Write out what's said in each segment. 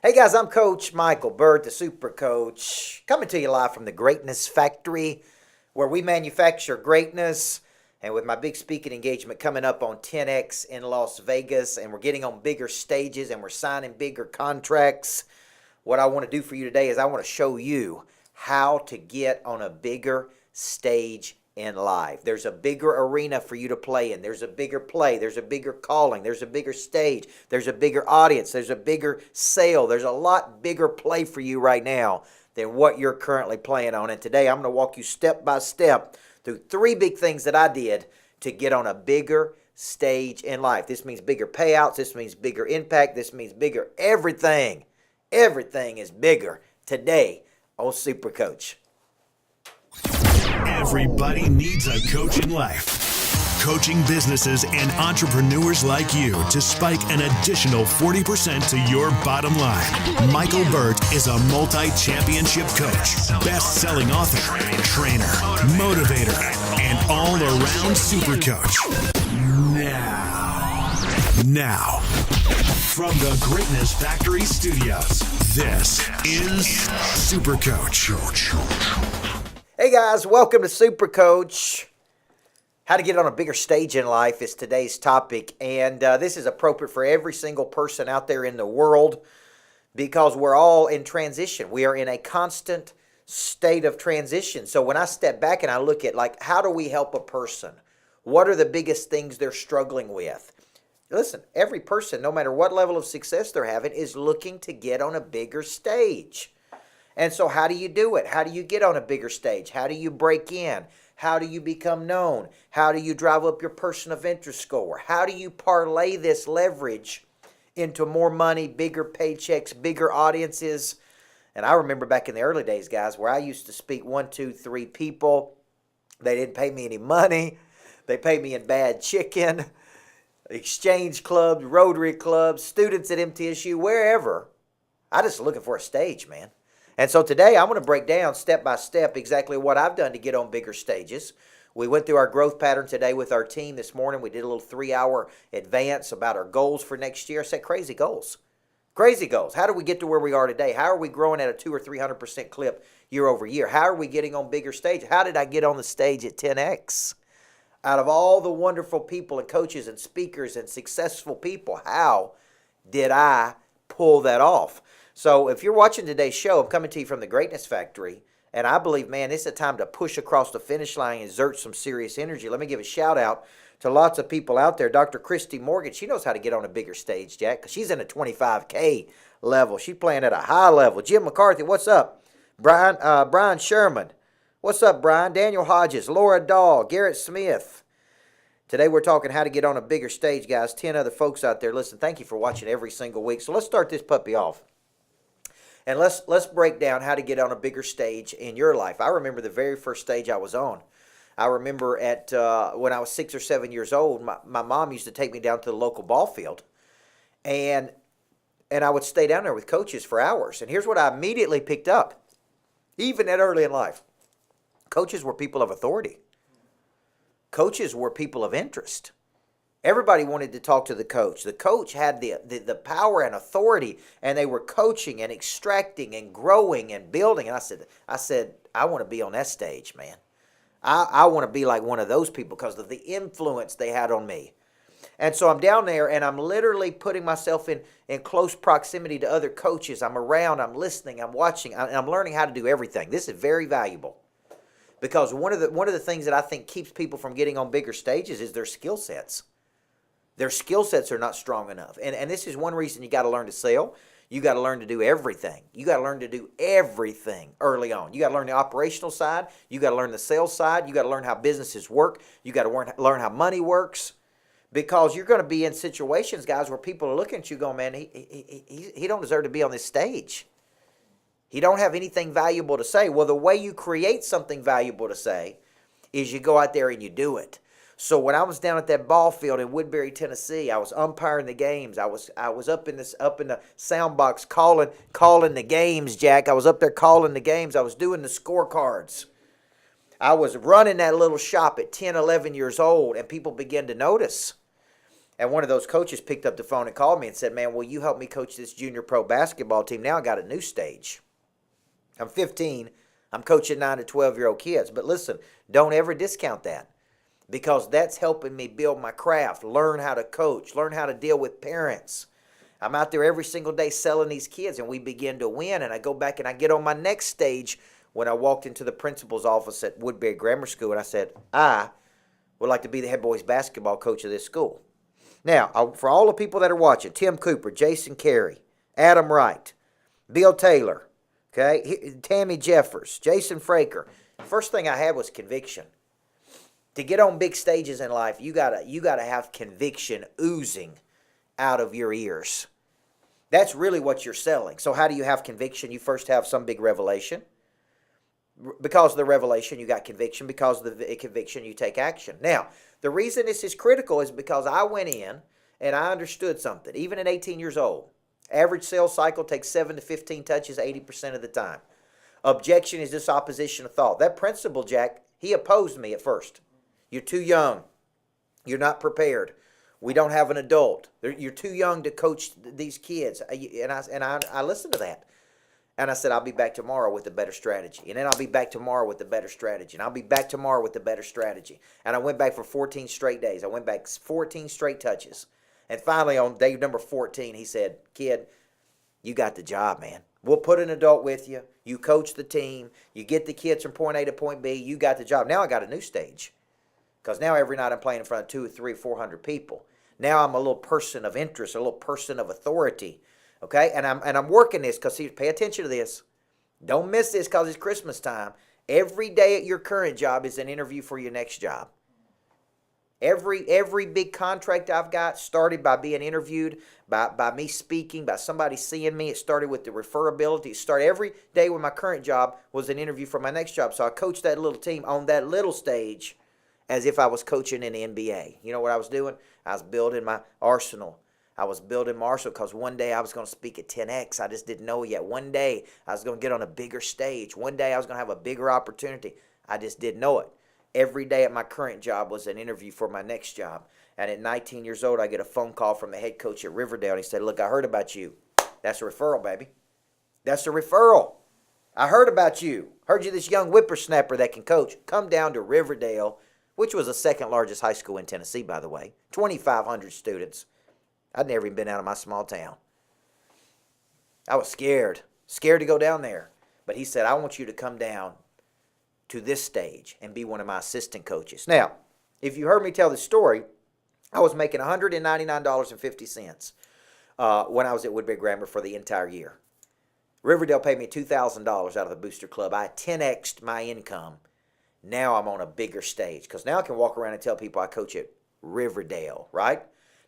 Hey guys, I'm Coach Michael Burt, the Super Coach, coming to you live from the Greatness Factory, where we manufacture greatness. And with my big speaking engagement coming up on 10X in Las Vegas, and we're getting on bigger stages and we're signing bigger contracts, what I want to do for you today is I want to show you how to get on a bigger stage in life. There's a bigger arena for you to play in. There's a bigger play. There's a bigger calling. There's a bigger stage. There's a bigger audience. There's a bigger sale. There's a lot bigger play for you right now than what you're currently playing on. And today I'm going to walk you step by step through three big things that I did to get on a bigger stage in life. This means bigger payouts. This means bigger impact. This means bigger everything. Everything is bigger today on Super Coach. Everybody needs a coach in life. Coaching businesses and entrepreneurs like you to spike an additional 40% to your bottom line. Michael Burt is a multi-championship coach, best-selling author, trainer, motivator, and all-around super coach. Now, from the Greatness Factory Studios, this is Super Coach. Hey guys, welcome to Super Coach. How to get on a bigger stage in life is today's topic, and this is appropriate for every single person out there in the world because we're all in transition. We are in a constant state of transition. So when I step back and I look at how do we help a person? What are the biggest things they're struggling with? Listen, every person, no matter what level of success they're having, is looking to get on a bigger stage. And so how do you do it? How do you get on a bigger stage? How do you break in? How do you become known? How do you drive up your person of interest score? How do you parlay this leverage into more money, bigger paychecks, bigger audiences? And I remember back in the early days, guys, where I used to speak 1, 2, 3 people. They didn't pay me any money. They paid me in bad chicken, exchange clubs, Rotary clubs, students at MTSU, wherever. I just looking for a stage, man. And so today I'm going to break down step by step exactly what I've done to get on bigger stages. We went through our growth pattern today with our team this morning. We did a little 3-hour advance about our goals for next year. I said crazy goals. Crazy goals. How do we get to where we are today? How are we growing at a 200 or 300% clip year over year? How are we getting on bigger stages? How did I get on the stage at 10X? Out of all the wonderful people and coaches and speakers and successful people, how did I pull that off? So if you're watching today's show, I'm coming to you from the Greatness Factory, and I believe, man, it's a time to push across the finish line and exert some serious energy. Let me give a shout out to lots of people out there. Dr. Christy Morgan, she knows how to get on a bigger stage, Jack, because she's in a 25K level. She's playing at a high level. Jim McCarthy, what's up? Brian Sherman, what's up, Brian? Daniel Hodges, Laura Dahl, Garrett Smith. Today we're talking how to get on a bigger stage, guys. 10 other folks out there. Listen, thank you for watching every single week. So let's start this puppy off. And let's break down how to get on a bigger stage in your life. I remember the very first stage I was on. I remember when I was 6 or 7 years old, my mom used to take me down to the local ball field, and I would stay down there with coaches for hours. And here's what I immediately picked up, even that early in life. Coaches were people of authority. Coaches were people of interest. Everybody wanted to talk to the coach. The coach had the power and authority, and they were coaching and extracting and growing and building. And I said, I want to be on that stage, man. I want to be like one of those people because of the influence they had on me. And so I'm down there, and I'm literally putting myself in close proximity to other coaches. I'm around, I'm listening, I'm watching, and I'm learning how to do everything. This is very valuable because one of the things that I think keeps people from getting on bigger stages is their skill sets. Their skill sets are not strong enough. And this is one reason you got to learn to sell. You got to learn to do everything. You got to learn to do everything early on. You got to learn the operational side. You got to learn the sales side. You got to learn how businesses work. You got to learn how money works. Because you're going to be in situations, guys, where people are looking at you going, man, he don't deserve to be on this stage. He don't have anything valuable to say. Well, the way you create something valuable to say is you go out there and you do it. So when I was down at that ball field in Woodbury, Tennessee, I was umpiring the games. I was up in the sound box calling the games, Jack. I was up there calling the games. I was doing the scorecards. I was running that little shop at 10, 11 years old, and people began to notice. And one of those coaches picked up the phone and called me and said, man, will you help me coach this junior pro basketball team? Now I got a new stage. I'm 15. I'm coaching 9 to 12-year-old kids. But listen, don't ever discount that, because that's helping me build my craft, learn how to coach, learn how to deal with parents. I'm out there every single day selling these kids, and we begin to win. And I go back and I get on my next stage when I walked into the principal's office at Woodbury Grammar School, and I said, I would like to be the head boys basketball coach of this school. Now, for all the people that are watching, Tim Cooper, Jason Carey, Adam Wright, Bill Taylor, okay, Tammy Jeffers, Jason Fraker. First thing I had was conviction. To get on big stages in life, you gotta have conviction oozing out of your ears. That's really what you're selling. So how do you have conviction? You first have some big revelation. Because of the revelation, you got conviction. Because of the conviction, you take action. Now, the reason this is critical is because I went in and I understood something. Even at 18 years old, average sales cycle takes 7 to 15 touches 80% of the time. Objection is this opposition of thought. That principal, Jack, he opposed me at first. You're too young. You're not prepared. We don't have an adult. You're too young to coach these kids. And I listened to that. And I said, I'll be back tomorrow with a better strategy. And then I'll be back tomorrow with a better strategy. And I'll be back tomorrow with a better strategy. And I went back for 14 straight days. I went back 14 straight touches. And finally, on day number 14, he said, kid, you got the job, man. We'll put an adult with you. You coach the team. You get the kids from point A to point B. You got the job. Now I got a new stage. Because now every night I'm playing in front of 200, 300, 400 people. Now I'm a little person of interest, a little person of authority. Okay, and I'm working this because, see, pay attention to this. Don't miss this because it's Christmas time. Every day at your current job is an interview for your next job. Every big contract I've got started by being interviewed, by me speaking, by somebody seeing me. It started with the referability. It started every day with my current job was an interview for my next job. So I coached that little team on that little stage as if I was coaching in the NBA. You know what I was doing? I was building my arsenal. I was building Marshall because one day I was going to speak at 10X. I just didn't know yet. One day I was going to get on a bigger stage. One day I was going to have a bigger opportunity. I just didn't know it. Every day at my current job was an interview for my next job. And at 19 years old, I get a phone call from the head coach at Riverdale. And he said, look, I heard about you. That's a referral, baby. That's a referral. I heard about you. Heard you this young whippersnapper that can coach. Come down to Riverdale, which was the second largest high school in Tennessee, by the way. 2,500 students. I'd never even been out of my small town. I was scared to go down there. But he said, I want you to come down to this stage and be one of my assistant coaches. Now, if you heard me tell this story, I was making $199.50 when I was at Woodbury Grammar for the entire year. Riverdale paid me $2,000 out of the Booster Club. I 10x'd my income. Now I'm on a bigger stage because now I can walk around and tell people I coach at Riverdale, right?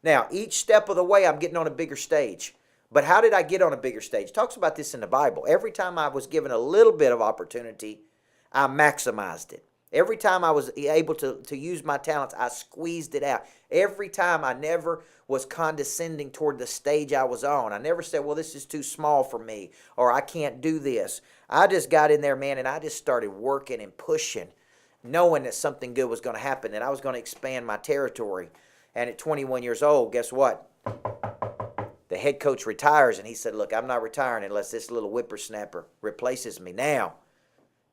Now, each step of the way, I'm getting on a bigger stage. But how did I get on a bigger stage? It talks about this in the Bible. Every time I was given a little bit of opportunity, I maximized it. Every time I was able to use my talents, I squeezed it out. Every time I never was condescending toward the stage I was on. I never said, well, this is too small for me, or I can't do this. I just got in there, man, and I just started working and pushing, knowing that something good was going to happen, and I was going to expand my territory. And at 21 years old, guess what? The head coach retires, and he said, look, I'm not retiring unless this little whippersnapper replaces me. Now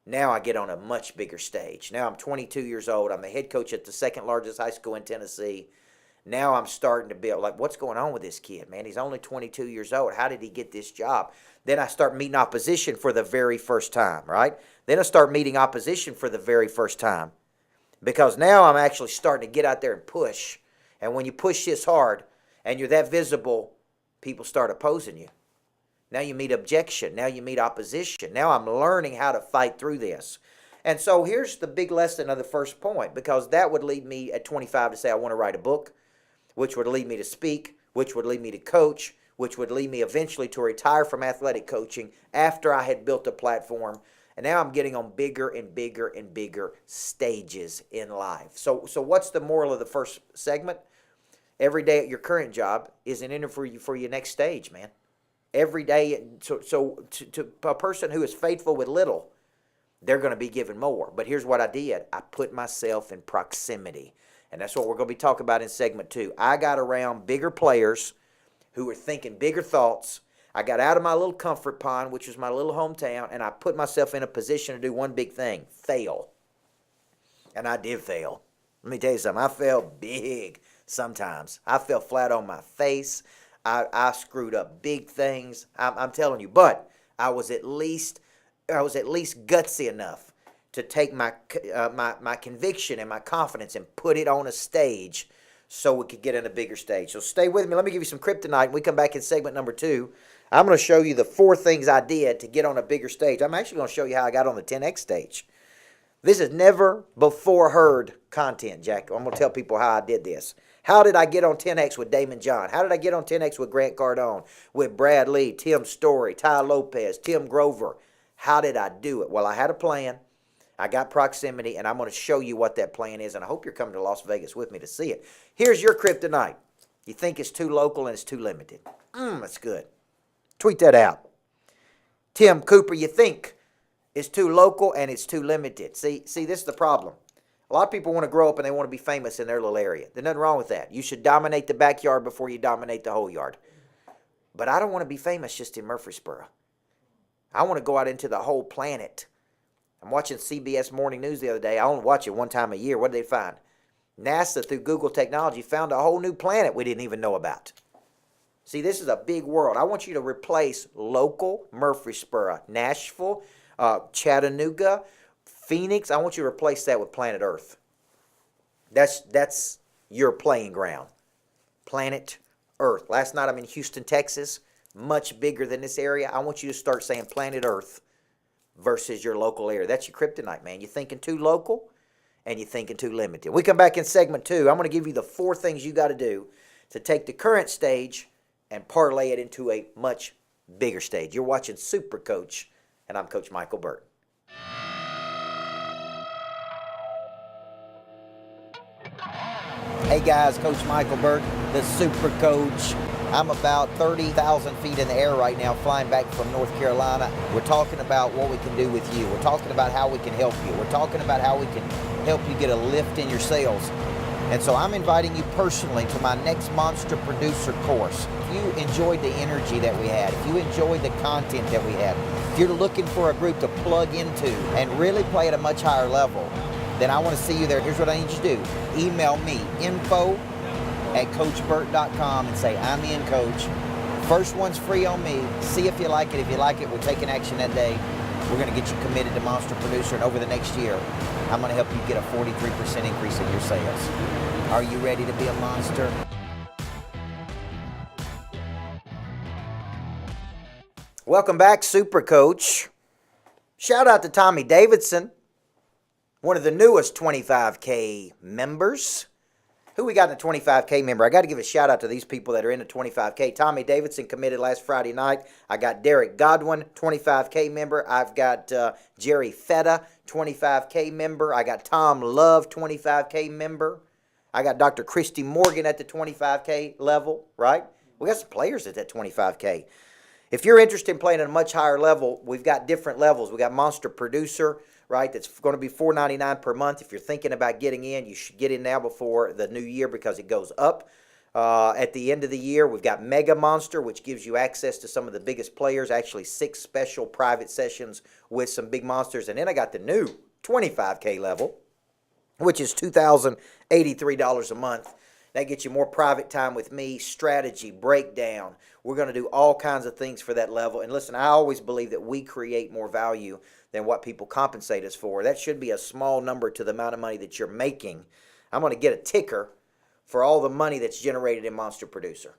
I get on a much bigger stage. Now I'm 22 years old. I'm the head coach at the second largest high school in Tennessee. Now I'm starting to build, like, what's going on with this kid, man? He's only 22 years old. How did he get this job? Then I start meeting opposition for the very first time, right? Then I start meeting opposition for the very first time because now I'm actually starting to get out there and push. And when you push this hard and you're that visible, people start opposing you. Now you meet objection. Now you meet opposition. Now I'm learning how to fight through this. And so here's the big lesson of the first point, because that would lead me at 25 to say I want to write a book, which would lead me to speak, which would lead me to coach, which would lead me eventually to retire from athletic coaching after I had built a platform. And now I'm getting on bigger and bigger and bigger stages in life. So what's the moral of the first segment? Every day at your current job is an interview for your next stage, man. Every day, so to a person who is faithful with little, they're going to be given more. But here's what I did. I put myself in proximity. And that's what we're going to be talking about in segment 2. I got around bigger players who were thinking bigger thoughts. I got out of my little comfort pond, which was my little hometown, and I put myself in a position to do one big thing, fail. And I did fail. Let me tell you something. I fell big sometimes. I fell flat on my face. I screwed up big things. I'm telling you. But I was at least gutsy enough to take my conviction and my confidence and put it on a stage so we could get in a bigger stage. So stay with me. Let me give you some kryptonite. When we come back in segment number 2, I'm going to show you the 4 things I did to get on a bigger stage. I'm actually going to show you how I got on the 10X stage. This is never before heard content, Jack. I'm going to tell people how I did this. How did I get on 10X with Damon John? How did I get on 10X with Grant Cardone, with Brad Lee, Tim Story, Ty Lopez, Tim Grover? How did I do it? Well, I had a plan. I got proximity, and I'm going to show you what that plan is, and I hope you're coming to Las Vegas with me to see it. Here's your kryptonite. You think it's too local and it's too limited. That's good. Tweet that out. Tim Cooper, you think it's too local and it's too limited. See, this is the problem. A lot of people want to grow up and they want to be famous in their little area. There's nothing wrong with that. You should dominate the backyard before you dominate the whole yard. But I don't want to be famous just in Murfreesboro. I want to go out into the whole planet. I'm watching CBS Morning News the other day. I only watch it one time a year. What did they find? NASA, through Google technology, found a whole new planet we didn't even know about. See, this is a big world. I want you to replace local Murfreesboro, Nashville, Chattanooga, Phoenix. I want you to replace that with planet Earth. That's your playing ground. Planet Earth. Last night I'm in Houston, Texas. Much bigger than this area. I want you to start saying planet Earth versus your local area. That's your kryptonite, man. You're thinking too local and you're thinking too limited. We come back in segment 2. I'm going to give you the 4 things you got to do to take the current stage and parlay it into a much bigger stage. You're watching Super Coach, and I'm Coach Michael Burt. Hey guys, Coach Michael Burt, the Super Coach. I'm about 30,000 feet in the air right now, flying back from North Carolina. We're talking about what we can do with you. We're talking about how we can help you. We're talking about how we can help you get a lift in your sales. And so I'm inviting you personally to my next Monster Producer course. If you enjoyed the energy that we had, if you enjoyed the content that we had, if you're looking for a group to plug into and really play at a much higher level, then I want to see you there. Here's what I need you to do. Email me, info@coachburt.com, and say, I'm in, Coach. First one's free on me. See if you like it. If you like it, we're taking action that day. We're going to get you committed to Monster Producer, and over the next year, I'm going to help you get a 43% increase in your sales. Are you ready to be a monster? Welcome back, Super Coach. Shout out to Tommy Davidson, one of the newest 25K members. Who we got in the 25K member? I got to give a shout out to these people that are in the 25K. Tommy Davidson committed last Friday night. I got Derek Godwin, 25K member. I've got Jerry Feta, 25K member. I got Tom Love, 25K member. I got Dr. Christy Morgan at the 25K level, right? We got some players at that 25K. If you're interested in playing at a much higher level, we've got different levels. We got Monster Producer, right? That's going to be $4.99 per month. If you're thinking about getting in, you should get in now before the new year because it goes up. At the end of the year, we've got Mega Monster, which gives you access to some of the biggest players, actually 6 special private sessions with some big monsters. And then I got the new 25K level, which is $2,083 a month. That gets you more private time with me, strategy, breakdown. We're going to do all kinds of things for that level. And listen, I always believe that we create more value than what people compensate us for. That should be a small number to the amount of money that you're making. I'm going to get a ticker for all the money that's generated in Monster Producer.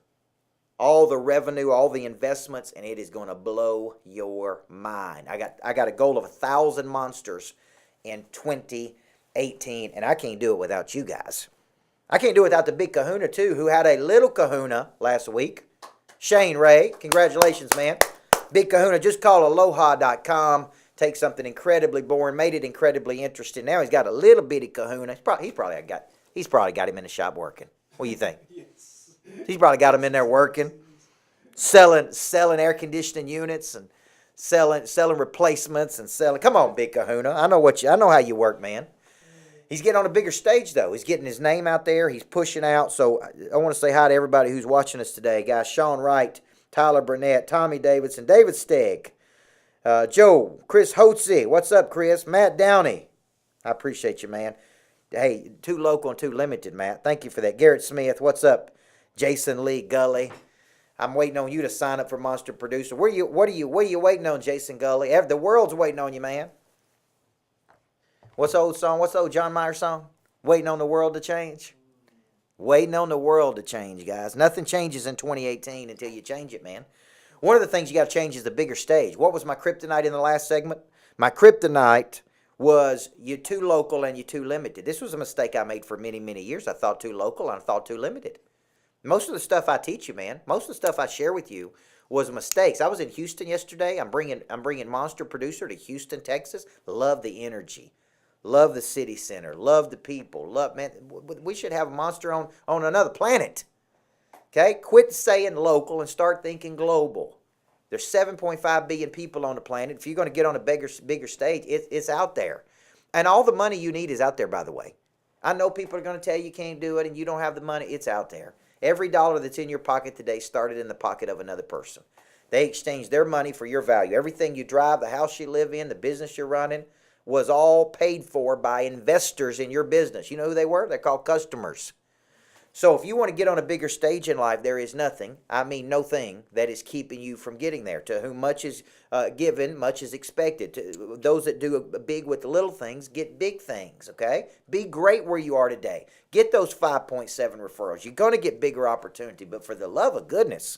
All the revenue, all the investments, and it is going to blow your mind. I got a goal of 1,000 monsters in 2018, and I can't do it without you guys. I can't do it without the big kahuna, too, who had a little kahuna last week. Shane Ray, congratulations, man. Big kahuna, just call aloha.com. Take something incredibly boring, made it incredibly interesting. Now he's got a little bitty kahuna. He's probably got him in the shop working. What do you think? Yes. He's probably got him in there working, selling air conditioning units and selling replacements and selling. Come on, big kahuna. I know how you work, man. He's getting on a bigger stage, though. He's getting his name out there. He's pushing out. So I want to say hi to everybody who's watching us today. Guys, Sean Wright, Tyler Burnett, Tommy Davidson, David Stegg, Joe, Chris Hotze. What's up, Chris? Matt Downey. I appreciate you, man. Hey, too local and too limited, Matt. Thank you for that. Garrett Smith. What's up? Jason Lee Gully. I'm waiting on you to sign up for Monster Producer. What are you waiting on, Jason Gully? The world's waiting on you, man. What's the old song? What's the old John Mayer song? Waiting on the world to change? Waiting on the world to change, guys. Nothing changes in 2018 until you change it, man. One of the things you got to change is the bigger stage. What was my kryptonite in the last segment? My kryptonite was you're too local and you're too limited. This was a mistake I made for many, many years. I thought too local and I thought too limited. Most of the stuff I teach you, man, most of the stuff I share with you was mistakes. I was in Houston yesterday. I'm bringing Monster Producer to Houston, Texas. Love the energy. Love the city center. Love the people. Man, we should have a Monster on another planet. Okay? Quit saying local and start thinking global. There's 7.5 billion people on the planet. If you're going to get on a bigger stage, it's out there. And all the money you need is out there, by the way. I know people are going to tell you can't do it and you don't have the money. It's out there. Every dollar that's in your pocket today started in the pocket of another person. They exchanged their money for your value. Everything you drive, the house you live in, the business you're running, was all paid for by investors in your business. You know who they were? They're called customers. So if you want to get on a bigger stage in life, there is nothing, I mean no thing, that is keeping you from getting there. To whom much is given, much is expected. To those that do big with the little things, get big things, okay? Be great where you are today. Get those 5.7 referrals. You're going to get bigger opportunity, but for the love of goodness,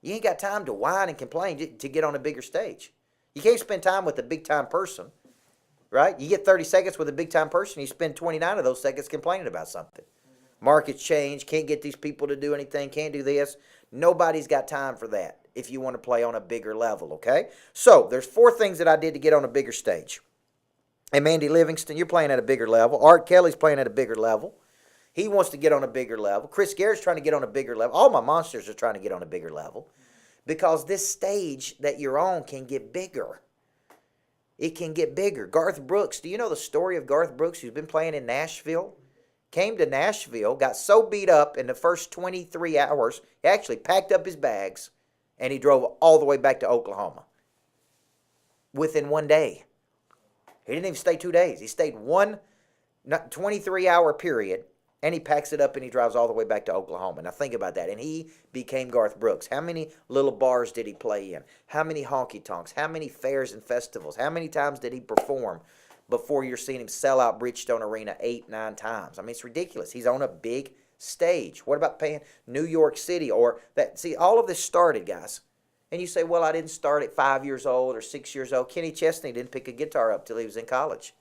you ain't got time to whine and complain to get on a bigger stage. You can't spend time with a big-time person. Right? You get 30 seconds with a big-time person, you spend 29 of those seconds complaining about something. Markets change, can't get these people to do anything, can't do this. Nobody's got time for that if you want to play on a bigger level, okay? So, there's 4 things that I did to get on a bigger stage. And Mandy Livingston, you're playing at a bigger level. Art Kelly's playing at a bigger level. He wants to get on a bigger level. Chris Garrett's trying to get on a bigger level. All my monsters are trying to get on a bigger level because this stage that you're on can get bigger. It can get bigger. Garth Brooks, do you know the story of Garth Brooks, who's been playing in Nashville? Came to Nashville, got so beat up in the first 23 hours, he actually packed up his bags, and he drove all the way back to Oklahoma within one day. He didn't even stay 2 days. He stayed 23-hour period, and he packs it up and he drives all the way back to Oklahoma. Now think about that. And he became Garth Brooks. How many little bars did he play in? How many honky-tonks? How many fairs and festivals? How many times did he perform before you're seeing him sell out Bridgestone Arena 8-9 times? I mean, it's ridiculous. He's on a big stage. What about paying New York City or that? See, all of this started, guys. And you say, well, I didn't start at 5 years old or 6 years old. Kenny Chesney didn't pick a guitar up till he was in college.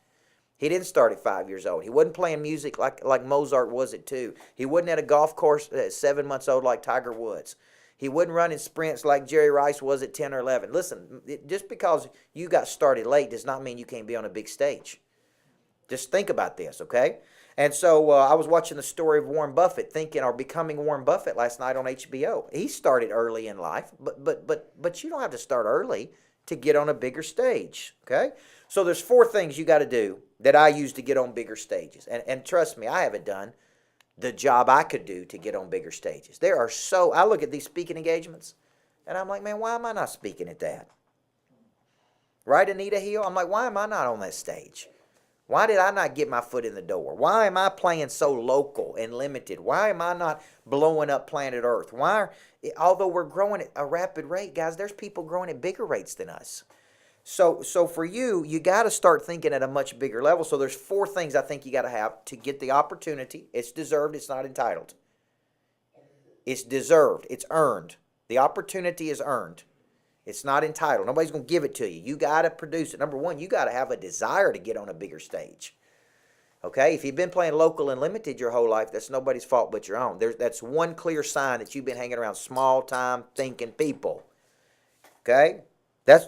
He didn't start at 5 years old. He wasn't playing music like Mozart was at 2. He wasn't at a golf course at 7 months old like Tiger Woods. He wasn't running sprints like Jerry Rice was at 10 or 11. Listen, just because you got started late does not mean you can't be on a big stage. Just think about this, okay? And so I was watching the story of Warren Buffett, thinking or becoming Warren Buffett last night on HBO. He started early in life, but you don't have to start early to get on a bigger stage, okay? So there's 4 things you got to do that I use to get on bigger stages. And trust me, I haven't done the job I could do to get on bigger stages. I look at these speaking engagements, and I'm like, man, why am I not speaking at that? Right, Anita Hill? I'm like, why am I not on that stage? Why did I not get my foot in the door? Why am I playing so local and limited? Why am I not blowing up planet Earth? Although we're growing at a rapid rate, guys, there's people growing at bigger rates than us. So for you got to start thinking at a much bigger level. So there's 4 things I think you got to have to get the opportunity. It's deserved. It's not entitled. It's deserved. It's earned. The opportunity is earned. It's not entitled. Nobody's going to give it to you. You got to produce it. Number 1, you got to have a desire to get on a bigger stage. Okay? If you've been playing local and limited your whole life, that's nobody's fault but your own. That's one clear sign that you've been hanging around small-time thinking people. Okay?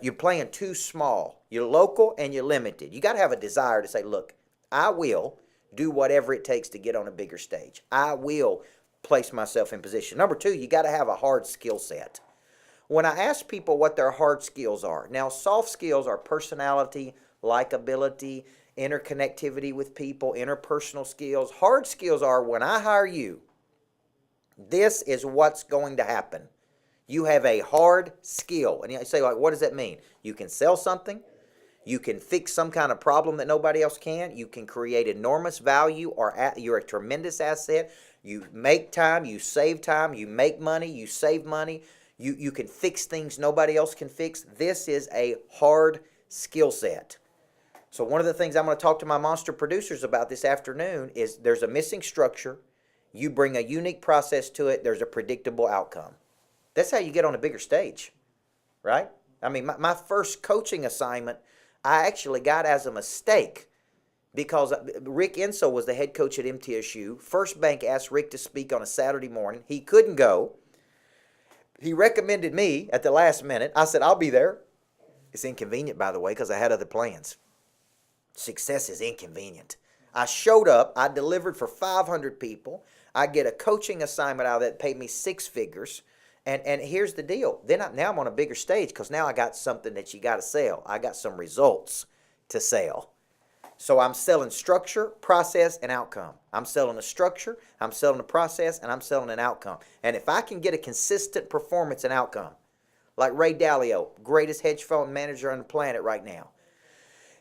You're playing too small. You're local and you're limited. You got to have a desire to say, look, I will do whatever it takes to get on a bigger stage. I will place myself in position. Number 2, you got to have a hard skill set. When I ask people what their hard skills are, now soft skills are personality, likability, interconnectivity with people, interpersonal skills. Hard skills are when I hire you, this is what's going to happen. You have a hard skill. And you say, like, what does that mean? You can sell something. You can fix some kind of problem that nobody else can. You can create enormous value, or you're a tremendous asset. You make time, you save time, you make money, you save money. You can fix things nobody else can fix. This is a hard skill set. So one of the things I'm going to talk to my monster producers about this afternoon is there's a missing structure. You bring a unique process to it. There's a predictable outcome. That's how you get on a bigger stage, right? I mean, my first coaching assignment, I actually got as a mistake because Rick Enso was the head coach at MTSU. First Bank asked Rick to speak on a Saturday morning. He couldn't go. He recommended me at the last minute. I said, I'll be there. It's inconvenient, by the way, because I had other plans. Success is inconvenient. I showed up. I delivered for 500 people. I get a coaching assignment out of that paid me 6 figures. And here's the deal. Now I'm on a bigger stage because now I got something that you got to sell. I got some results to sell. So I'm selling structure, process, and outcome. I'm selling a structure, I'm selling a process, and I'm selling an outcome. And if I can get a consistent performance and outcome, like Ray Dalio, greatest hedge fund manager on the planet right now,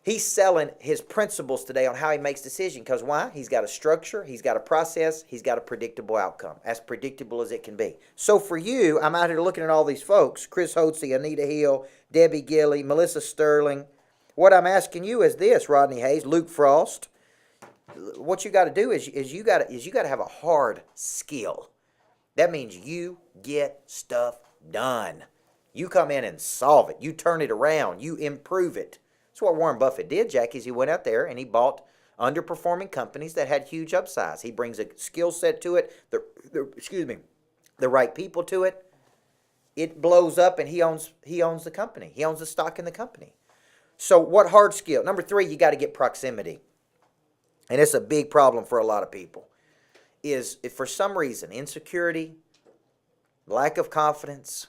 he's selling his principles today on how he makes decisions. Because why? He's got a structure, he's got a process, he's got a predictable outcome. As predictable as it can be. So for you, I'm out here looking at all these folks, Chris Hotze, Anita Hill, Debbie Gilley, Melissa Sterling. What I'm asking you is this, Rodney Hayes, Luke Frost. What you got to do is you got to have a hard skill. That means you get stuff done. You come in and solve it. You turn it around. You improve it. That's what Warren Buffett did, Jackie, is he went out there and he bought underperforming companies that had huge upsides. He brings a skill set to it, the right people to it. It blows up and he owns the company. He owns the stock in the company. So what hard skill? Number 3, you got to get proximity. And it's a big problem for a lot of people. Is if for some reason, insecurity, lack of confidence,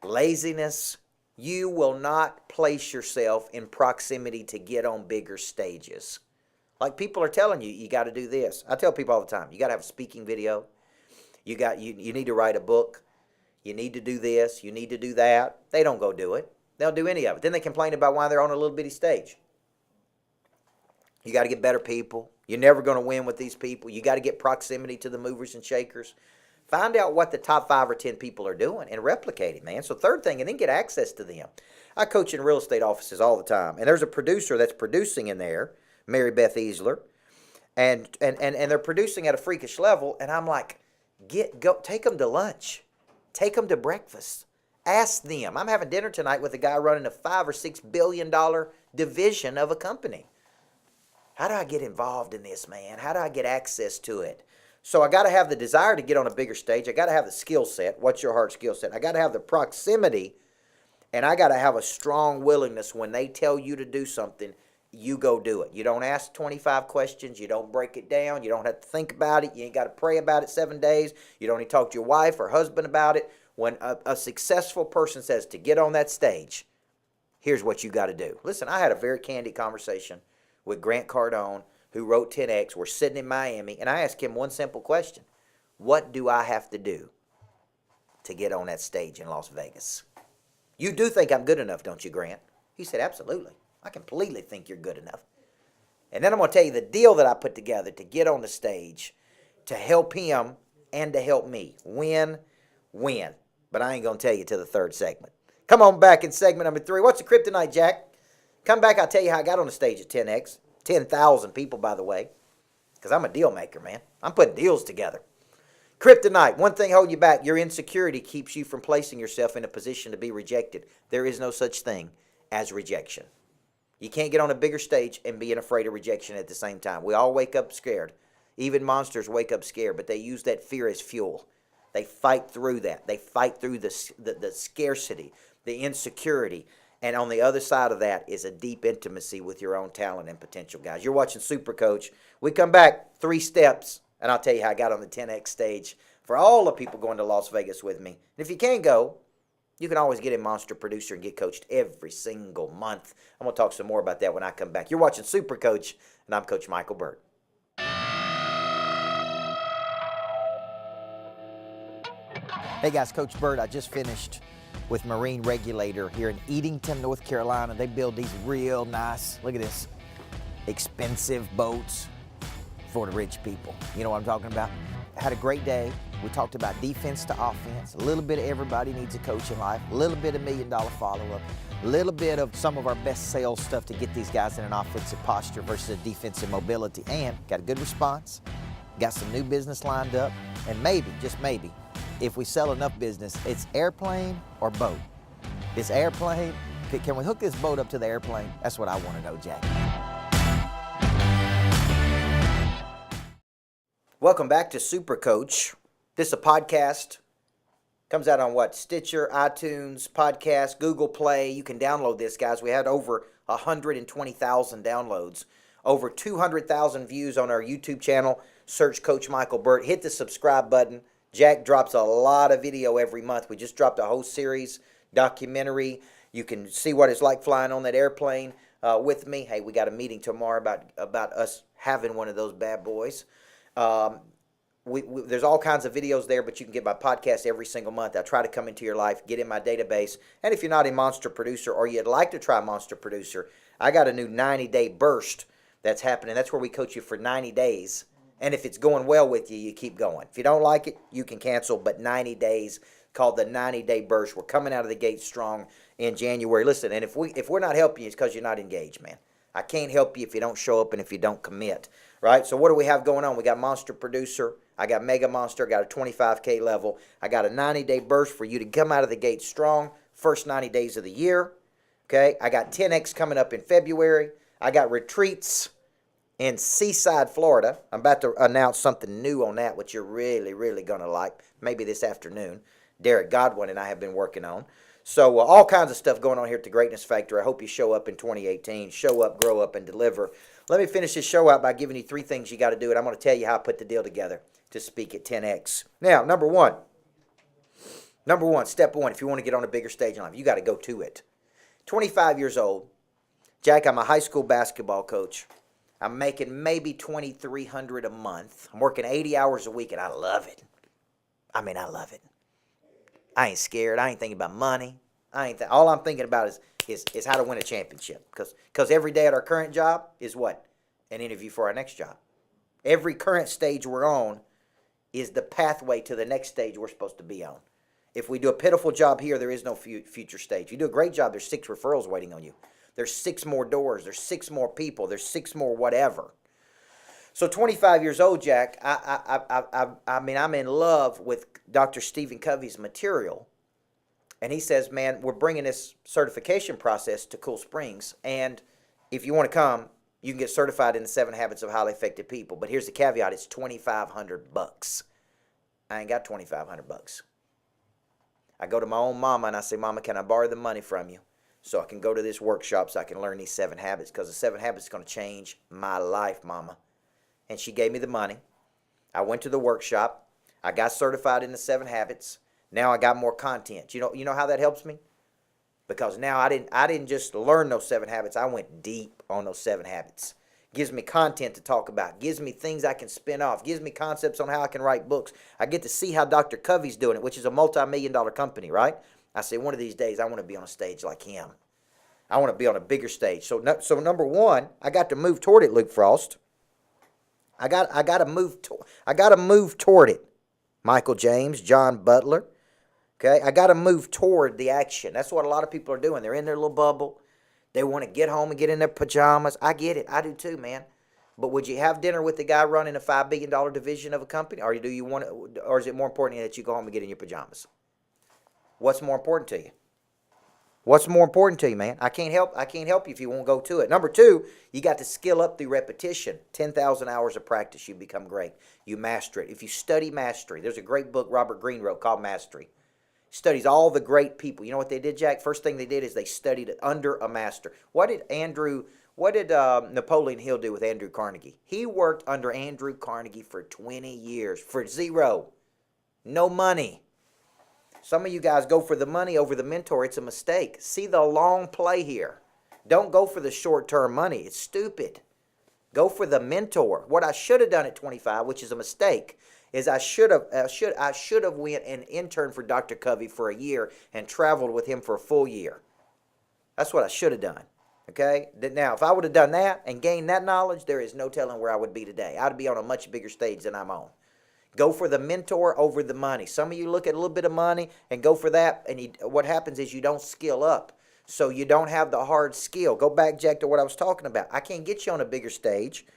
laziness, you will not place yourself in proximity to get on bigger stages. Like people are telling you, you got to do this. I tell people all the time, you got to have a speaking video. You need to write a book. You need to do this. You need to do that. They don't go do it. They don't do any of it. Then they complain about why they're on a little bitty stage. You got to get better people. You're never going to win with these people. You got to get proximity to the movers and shakers. Find out what the top 5 or 10 people are doing and replicate it, man. So third thing, and then get access to them. I coach in real estate offices all the time, and there's a producer that's producing in there, Mary Beth Easler, and they're producing at a freakish level, and I'm like, take them to lunch. Take them to breakfast. Ask them. I'm having dinner tonight with a guy running a $5 or $6 billion division of a company. How do I get involved in this, man? How do I get access to it? So I got to have the desire to get on a bigger stage. I got to have the skill set. What's your hard skill set? I got to have the proximity, and I got to have a strong willingness when they tell you to do something, you go do it. You don't ask 25 questions. You don't break it down. You don't have to think about it. You ain't got to pray about it 7 days. You don't need to talk to your wife or husband about it. When a successful person says to get on that stage, here's what you got to do. Listen, I had a very candid conversation with Grant Cardone, who wrote 10X. We're sitting in Miami, and I asked him one simple question. What do I have to do to get on that stage in Las Vegas? You do think I'm good enough, don't you, Grant? He said, absolutely. I completely think you're good enough. And then I'm going to tell you the deal that I put together to get on the stage to help him and to help me. Win. But I ain't going to tell you till the third segment. Come on back in segment number 3. What's the kryptonite, Jack? Come back, I'll tell you how I got on the stage at 10X. 10,000 people, by the way. Because I'm a deal maker, man. I'm putting deals together. Kryptonite, one thing holding you back. Your insecurity keeps you from placing yourself in a position to be rejected. There is no such thing as rejection. You can't get on a bigger stage and being afraid of rejection at the same time. We all wake up scared. Even monsters wake up scared, but they use that fear as fuel. They fight through that. They fight through the scarcity, the insecurity. And on the other side of that is a deep intimacy with your own talent and potential, guys. You're watching Super Coach. We come back, 3 steps, and I'll tell you how I got on the 10X stage for all the people going to Las Vegas with me. And if you can't go, You can always get a Monster Producer and get coached every single month. I'm going to talk some more about that when I come back. You're watching Super Coach, and I'm Coach Michael Burt. Hey guys, Coach Burt. I just finished with Marine Regulator here in Edenton, North Carolina. They build these real nice, look at this, expensive boats for the rich people. You know what I'm talking about? Had a great day. We talked about defense to offense, a little bit of everybody needs a coach in life, a little bit of $1 million follow-up, a little bit of some of our best sales stuff to get these guys in an offensive posture versus a defensive mobility, and got a good response, got some new business lined up, and maybe, just maybe, if we sell enough business, it's airplane or boat. It's airplane. Can we hook this boat up to the airplane? That's what I want to know, Jack. Welcome back to Super Coach. This is a podcast. Comes out on what? Stitcher, iTunes, podcast, Google Play. You can download this, guys. We had over 120,000 downloads. Over 200,000 views on our YouTube channel. Search Coach Michael Burt. Hit the subscribe button. Jack drops a lot of video every month. We just dropped a whole series, documentary. You can see what it's like flying on that airplane with me. Hey, we got a meeting tomorrow about us having one of those bad boys. There's all kinds of videos there, but you can get my podcast every single month. I try to come into your life, get in my database. And if you're not a Monster Producer or you'd like to try Monster Producer, I got a new 90-day burst that's happening. That's where we coach you for 90 days. And if it's going well with you, you keep going. If you don't like it, you can cancel, but 90 days, called the 90-day burst. We're coming out of the gate strong in January. Listen, and if we're not helping you, it's because you're not engaged, man. I can't help you if you don't show up and if you don't commit, right? So what do we have going on? We got Monster Producer. I got Mega Monster. I got a 25K level. I got a 90-day burst for you to come out of the gate strong, first 90 days of the year, okay? I got 10X coming up in February. I got retreats in Seaside, Florida. I'm about to announce something new on that, which you're really, really going to like, maybe this afternoon. Derek Godwin and I have been working on. So all kinds of stuff going on here at the Greatness Factory. I hope you show up in 2018. Show up, grow up, and deliver. Let me finish this show out by giving you 3 things you got to do, and I'm going to tell you how I put the deal together to speak at 10X. Now, number one, step one, if you want to get on a bigger stage in life, you got to go to it. 25 years old. Jack, I'm a high school basketball coach. I'm making maybe $2,300 a month. I'm working 80 hours a week, and I love it. I mean, I love it. I ain't scared. I ain't thinking about money. All I'm thinking about is how to win a championship. Because every day at our current job is what? An interview for our next job. Every current stage we're on is the pathway to the next stage we're supposed to be on. If we do a pitiful job here, there is no future stage. If you do a great job, there's 6 referrals waiting on you. There's 6 more doors. There's 6 more people. There's 6 more whatever. So 25 years old, Jack, I mean, I'm in love with Dr. Stephen Covey's material. And he says, man, we're bringing this certification process to Cool Springs. And if you want to come, you can get certified in the 7 Habits of Highly Effective People. But here's the caveat. It's $2,500. I ain't got $2,500. I go to my own mama and I say, Mama, can I borrow the money from you so I can go to this workshop so I can learn these 7 habits? Because the 7 habits is going to change my life, Mama. And she gave me the money. I went to the workshop. I got certified in the 7 habits. Now I got more content. You know how that helps me? Because now I didn't just learn those 7 habits. I went deep on those 7 habits. Gives me content to talk about. Gives me things I can spin off. Gives me concepts on how I can write books. I get to see how Dr. Covey's doing it, which is a multi-million-dollar company, right? I say one of these days I want to be on a stage like him. I want to be on a bigger stage. So number one, I got to move toward it, Luke Frost. I got to move toward it. Michael James, John Butler. Okay, I got to move toward the action. That's what a lot of people are doing. They're in their little bubble. They want to get home and get in their pajamas. I get it. I do too, man. But would you have dinner with the guy running a $5 billion division of a company, or or is it more important that you go home and get in your pajamas? What's more important to you? What's more important to you, man? I can't help you if you won't go to it. Number 2, you got to skill up through repetition. 10,000 hours of practice, you become great. You master it. If you study mastery, there's a great book Robert Greene wrote called Mastery. He studies all the great people. You know what they did, Jack? First thing they did is they studied it under a master. What did Napoleon Hill do with Andrew Carnegie? He worked under Andrew Carnegie for 20 years for zero. No money. Some of you guys go for the money over the mentor. It's a mistake. See the long play here. Don't go for the short-term money. It's stupid. Go for the mentor. What I should have done at 25, which is a mistake, is I should have went and interned for Dr. Covey for a year and traveled with him for a full year. That's what I should have done. Okay? Now, if I would have done that and gained that knowledge, there is no telling where I would be today. I'd be on a much bigger stage than I'm on. Go for the mentor over the money. Some of you look at a little bit of money and go for that, and what happens is you don't skill up. So you don't have the hard skill. Go back, Jack, to what I was talking about. I can't get you on a bigger stage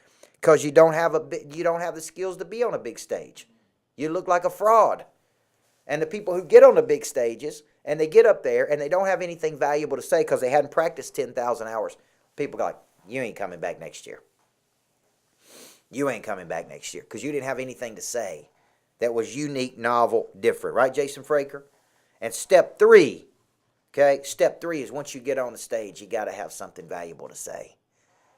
because you don't have the skills to be on a big stage. You look like a fraud. And the people who get on the big stages and they get up there and they don't have anything valuable to say because they hadn't practiced 10,000 hours, people go like, you ain't coming back next year. You ain't coming back next year because you didn't have anything to say that was unique, novel, different. Right, Jason Fraker? And step 3, okay, step 3 is once you get on the stage, you got to have something valuable to say.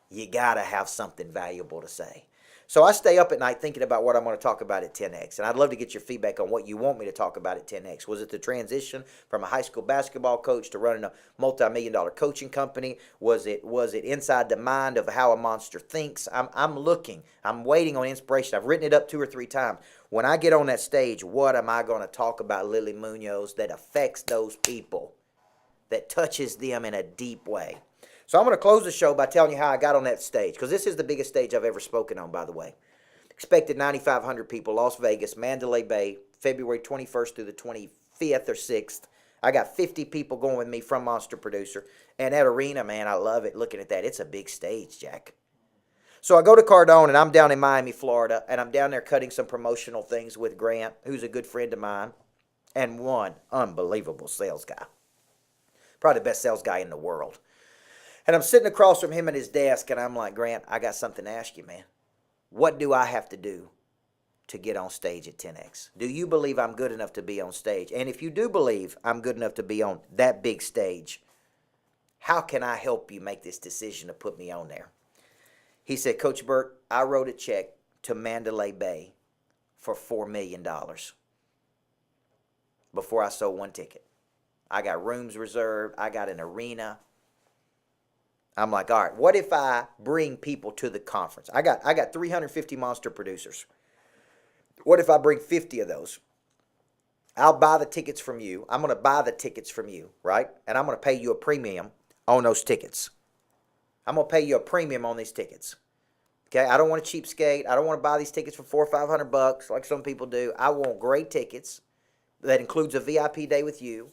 You got to have something valuable to say. So I stay up at night thinking about what I'm going to talk about at 10X, and I'd love to get your feedback on what you want me to talk about at 10X. Was it the transition from a high school basketball coach to running a multi-million-dollar coaching company? Was it inside the mind of how a monster thinks? I'm looking. I'm waiting on inspiration. I've written it up 2 or 3 times. When I get on that stage, what am I going to talk about, Lily Munoz, that affects those people, that touches them in a deep way? So I'm going to close the show by telling you how I got on that stage, because this is the biggest stage I've ever spoken on, by the way. Expected 9,500 people, Las Vegas, Mandalay Bay, February 21st through the 25th or 6th. I got 50 people going with me from Monster Producer. And that arena, man, I love it looking at that. It's a big stage, Jack. So I go to Cardone, and I'm down in Miami, Florida, and I'm down there cutting some promotional things with Grant, who's a good friend of mine, and one unbelievable sales guy. Probably the best sales guy in the world. And I'm sitting across from him at his desk, and I'm like, Grant, I got something to ask you, man. What do I have to do to get on stage at 10X? Do you believe I'm good enough to be on stage? And if you do believe I'm good enough to be on that big stage, how can I help you make this decision to put me on there? He said, Coach Burt, I wrote a check to Mandalay Bay for $4 million before I sold one ticket. I got rooms reserved. I got an arena. I'm like, all right, what if I bring people to the conference? I got 350 Monster Producers. What if I bring 50 of those? I'll buy the tickets from you. I'm going to buy the tickets from you, right? And I'm going to pay you a premium on those tickets. I'm going to pay you a premium on these tickets. Okay, I don't want to cheapskate. I don't want to buy these tickets for $400 or $500 like some people do. I want great tickets that includes a VIP day with you,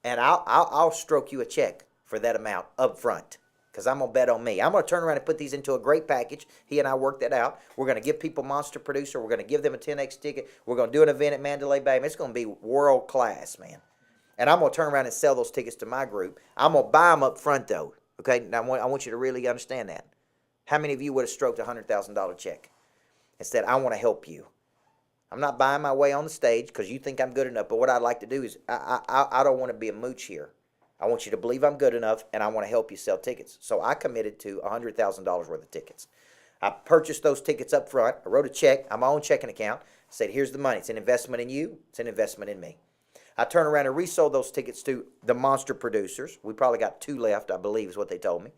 and I'll stroke you a check for that amount up front. Because I'm going to bet on me. I'm going to turn around and put these into a great package. He and I worked that out. We're going to give people Monster Producer. We're going to give them a 10X ticket. We're going to do an event at Mandalay Bay. It's going to be world class, man. And I'm going to turn around and sell those tickets to my group. I'm going to buy them up front, though. Okay? Now, I want you to really understand that. How many of you would have stroked a $100,000 check? Instead, I want to help you. I'm not buying my way on the stage because you think I'm good enough. But what I'd like to do is I don't want to be a mooch here. I want you to believe I'm good enough, and I want to help you sell tickets. So I committed to $100,000 worth of tickets. I purchased those tickets up front. I wrote a check on my own checking account. I said, here's the money. It's an investment in you. It's an investment in me. I turned around and resold those tickets to the Monster Producers. We probably got 2 left, I believe is what they told me.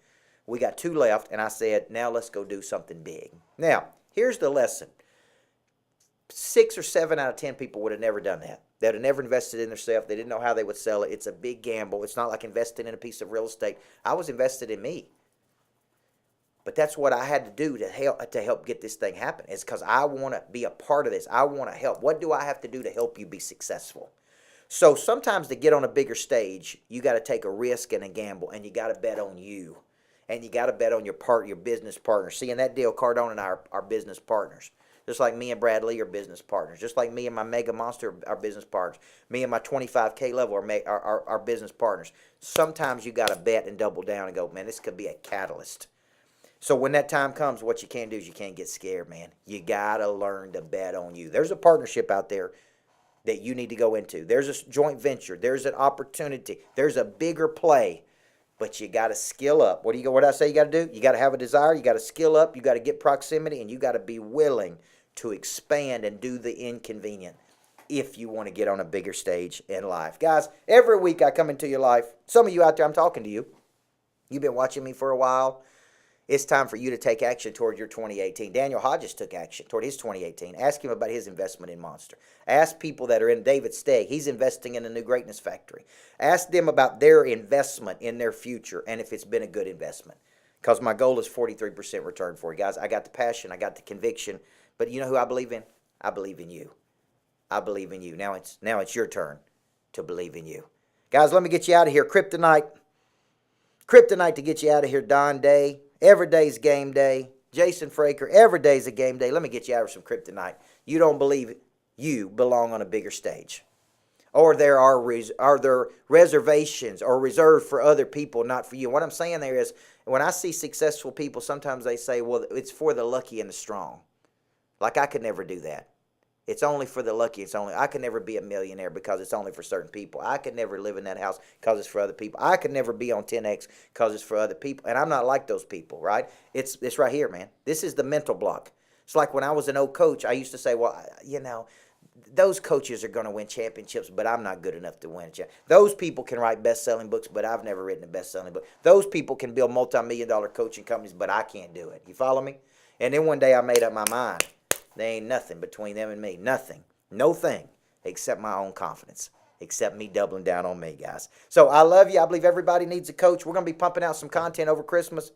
We got 2 left, and I said, now let's go do something big. Now, here's the lesson. 6 or 7 out of 10 people would have never done that. They'd have never invested in themselves. They didn't know how they would sell it. It's a big gamble. It's not like investing in a piece of real estate. I was invested in me. But that's what I had to do to help get this thing happen. It's because I want to be a part of this. I want to help. What do I have to do to help you be successful? So sometimes to get on a bigger stage, you got to take a risk and a gamble, and you got to bet on you. And you got to bet on your business partner. See, in that deal, Cardone and I are business partners. Just like me and Bradley are business partners. Just like me and my Mega Monster are business partners. Me and my 25K level are business partners. Sometimes you got to bet and double down and go, man, this could be a catalyst. So when that time comes, what you can't do is you can't get scared, man. You got to learn to bet on you. There's a partnership out there that you need to go into. There's a joint venture. There's an opportunity. There's a bigger play. But you got to skill up. What do I say you got to do? You got to have a desire. You got to skill up. You got to get proximity, and you got to be willing to expand and do the inconvenient. if you want to get on a bigger stage in life. Guys, every week I come into your life. Some of you out there, I'm talking to you. You've been watching me for a while. It's time for you to take action toward your 2018. Daniel Hodges took action toward his 2018. Ask him about his investment in Monster. Ask people that are in David Stegg. He's investing in a new greatness factory. Ask them about their investment in their future and if it's been a good investment. Because my goal is 43% return for you. Guys, I got the passion. I got the conviction. But you know who I believe in? I believe in you. I believe in you. Now it's your turn to believe in you. Guys, let me get you out of here. Kryptonite to get you out of here. Don Day. Every day's game day. Jason Fraker, every day's a game day. Let me get you out of some kryptonite. You don't believe you belong on a bigger stage. Or there are there reservations or reserved for other people, not for you. What I'm saying there is, when I see successful people, sometimes they say, well, it's for the lucky and the strong. Like, I could never do that. It's only for the lucky. I could never be a millionaire because it's only for certain people. I could never live in that house because it's for other people. I could never be on 10X because it's for other people. And I'm not like those people, right? It's right here, man. This is the mental block. It's like when I was an old coach, I used to say, well, you know, those coaches are going to win championships, but I'm not good enough to win a Those people can write best-selling books, but I've never written a best-selling book. Those people can build multi-million-dollar coaching companies, but I can't do it. You follow me? And then one day I made up my mind. There ain't nothing between them and me. Nothing. No thing except my own confidence. Except me doubling down on me, guys. So I love you. I believe everybody needs a coach. We're going to be pumping out some content over Christmas.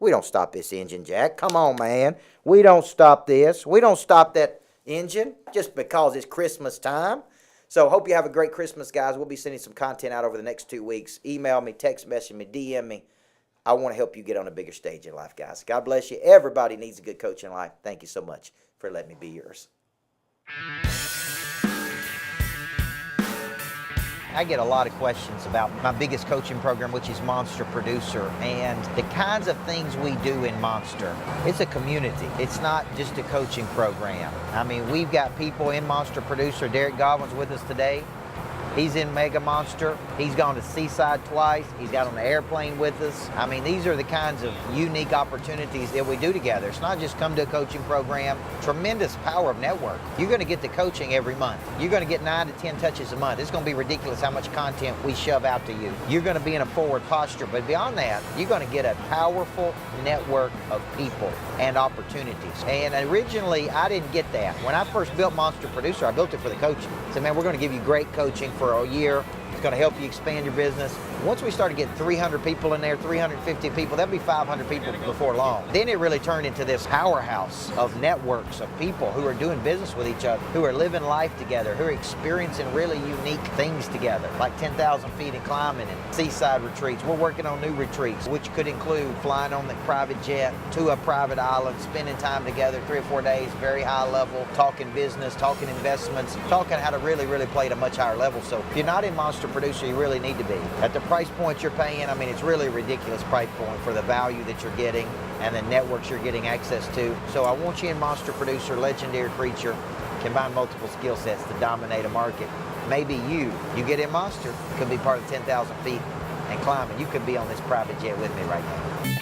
We don't stop this engine, Jack. Come on, man. We don't stop this. We don't stop that engine just because it's Christmas time. So hope you have a great Christmas, guys. We'll be sending some content out over the next 2 weeks. Email me, text message me, DM me. I want to help you get on a bigger stage in life, guys. God bless you. Everybody needs a good coach in life. Thank you so much for letting me be yours. I get a lot of questions about my biggest coaching program, which is Monster Producer, and the kinds of things we do in Monster. It's a community. It's not just a coaching program. I mean, we've got people in Monster Producer. Derek Godwin's with us today. He's in Mega Monster. He's gone to Seaside twice. He's got on the airplane with us. I mean, these are the kinds of unique opportunities that we do together. It's not just come to a coaching program. Tremendous power of network. You're going to get the coaching every month. You're going to get 9 to 10 touches a month. It's going to be ridiculous how much content we shove out to you. You're going to be in a forward posture. But beyond that, you're going to get a powerful network of people and opportunities. And originally, I didn't get that. When I first built Monster Producer, I built it for the coaching. I said, man, we're going to give you great coaching for a year. It's going to help you expand your business. Once we started getting 300 people in there, 350 people, that'd be 500 people before long. Then it really turned into this powerhouse of networks of people who are doing business with each other, who are living life together, who are experiencing really unique things together, like 10,000 feet in climbing and seaside retreats. We're working on new retreats, which could include flying on the private jet to a private island, spending time together 3 or 4 days, very high level, talking business, talking investments, talking how to really play at a much higher level. So if you're not in Monster Producer, you really need to be. At the price point you're paying, I mean, it's really a ridiculous price point for the value that you're getting and the networks you're getting access to. So I want you in Monster Producer, legendary creature, combine multiple skill sets to dominate a market. Maybe you get in Monster, could be part of 10,000 feet and climbing. You could be on this private jet with me right now.